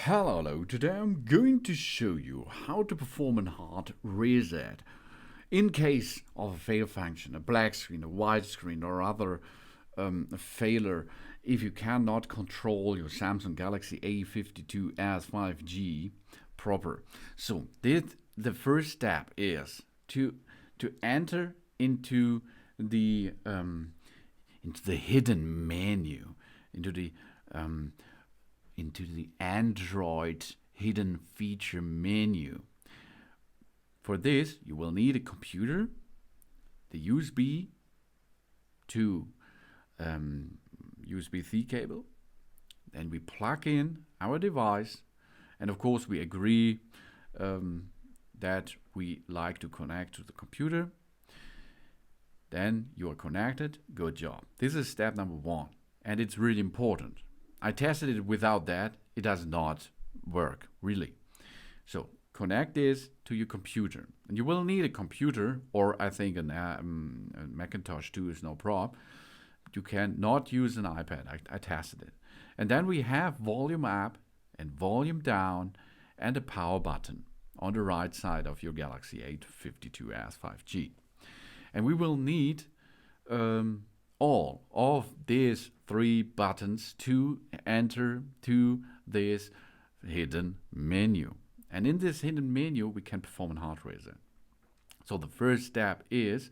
Hello, today I'm going to show you how to perform a hard reset in case of a fail function, a black screen, a white screen, or other failure if you cannot control your Samsung Galaxy A52s 5G proper. So the first step is to enter into the hidden menu, into the Android hidden feature menu. For this, you will need a computer, the USB to USB-C cable. Then we plug in our device, and of course we agree that we like to connect to the computer. Then you are connected. Good job. This is step number one, and it's really important. I tested it without that. It does not work, really. So connect this to your computer. And you will need a computer, or I think a Macintosh 2 is no problem. You cannot use an iPad. I tested it. And then we have volume up and volume down and a power button on the right side of your Galaxy A52s 5G. And we will need all of these three buttons to enter to this hidden menu. And in this hidden menu, we can perform a hard reset. So the first step is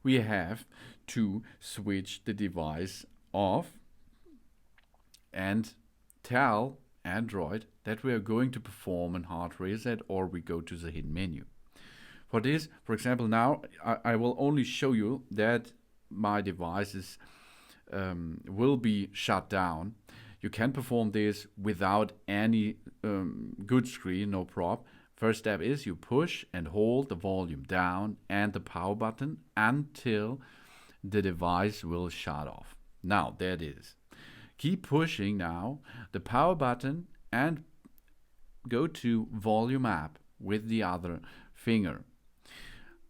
we have to switch the device off and tell Android that we are going to perform a hard reset, or we go to the hidden menu. For this, for example, now I will only show you that my devices will be shut down. You can perform this without any good screen, no problem. First step is you push and hold the volume down and the power button until the device will shut off. Now, there it is. Keep pushing now the power button and go to volume up with the other finger.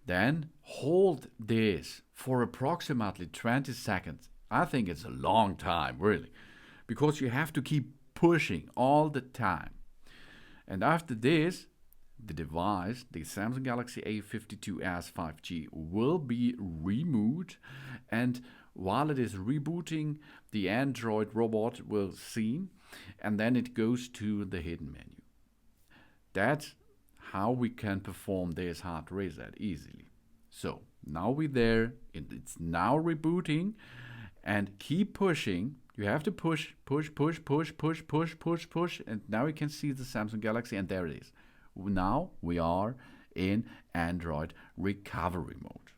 Then hold this for approximately 20 seconds. I think it's a long time, really, because you have to keep pushing all the time. And after this, the device, the Samsung Galaxy A52s 5G, will be rebooted. And while it is rebooting, the Android robot will see, and then it goes to the hidden menu. That's how we can perform this hard reset easily. So now we're there, it's now rebooting, and keep pushing. You have to push, and now you can see the Samsung Galaxy, and there it is. Now we are in Android recovery mode.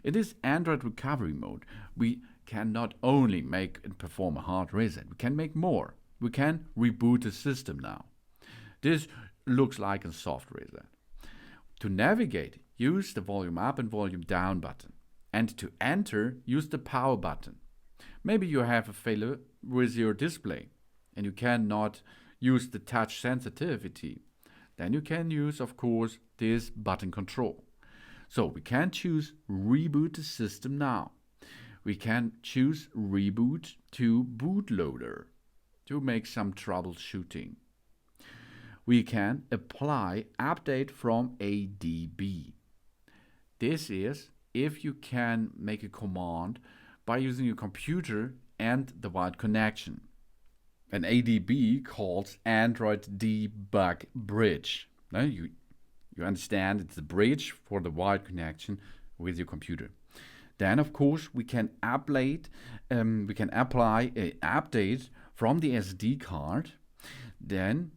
In this Android recovery mode, we can not only make and perform a hard reset, we can make more. We can reboot the system now. This looks like a soft reset. To navigate, use the volume up and volume down button. And to enter, use the power button. Maybe you have a failure with your display and you cannot use the touch sensitivity. Then you can use, of course, this button control. So we can choose reboot the system now. We can choose reboot to Bootloader to make some troubleshooting. We can apply update from ADB. This is if you can make a command by using your computer and the wired connection. An ADB calls Android Debug Bridge. Now you understand it's the bridge for the wired connection with your computer. Then, of course, we can apply an update from the SD card. Then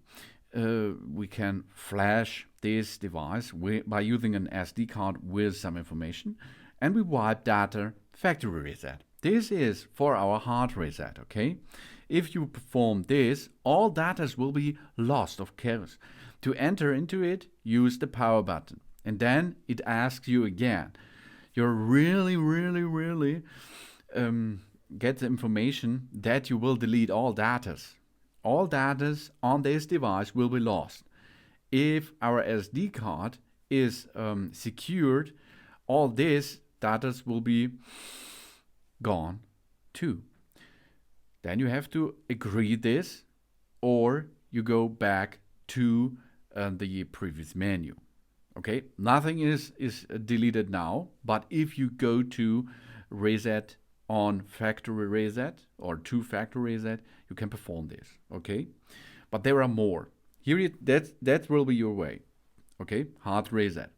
we can flash this device by using an SD card with some information, and we wipe data factory reset. This is for our hard reset, okay? If you perform this, all data will be lost, of course. To enter into it, use the power button, and then it asks you again. You're really get the information that you will delete all data. All data on this device will be lost. If our SD card is secured, all this data will be gone too. Then you have to agree this, or you go back to the previous menu. Okay, nothing is deleted now, but if you go to reset on factory reset or to factory reset, you can perform this. Okay, but there are more. Here, that will be your way. Okay, hard reset.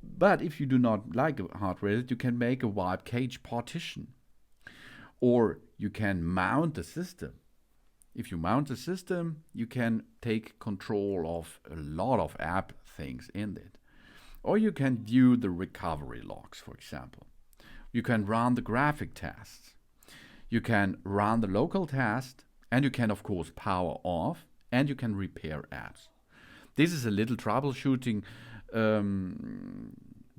But if you do not like a hard reset, you can make a wipe cache partition, or you can mount the system. If you mount the system, you can take control of a lot of app things in it. Or you can view the recovery logs, for example. You can run the graphic tests. You can run the local test, and you can, of course, power off, and you can repair apps. This is a little troubleshooting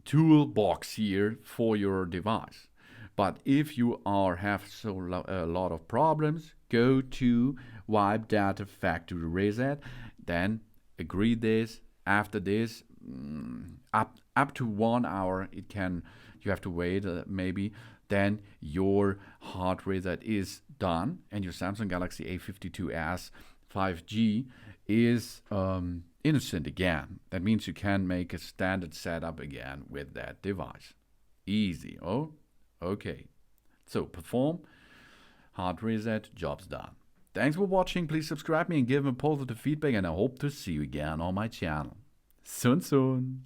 toolbox here for your device. But if you have a lot of problems, go to wipe data factory reset, then agree this. After this, up to 1 hour, you have to wait maybe. Then your hard reset is done, and your Samsung Galaxy A52s 5G is innocent again. That means you can make a standard setup again with that device. Easy. Oh, okay. So perform, hard reset, job's done. Thanks for watching. Please subscribe me and give me positive feedback, and I hope to see you again on my channel. Soon.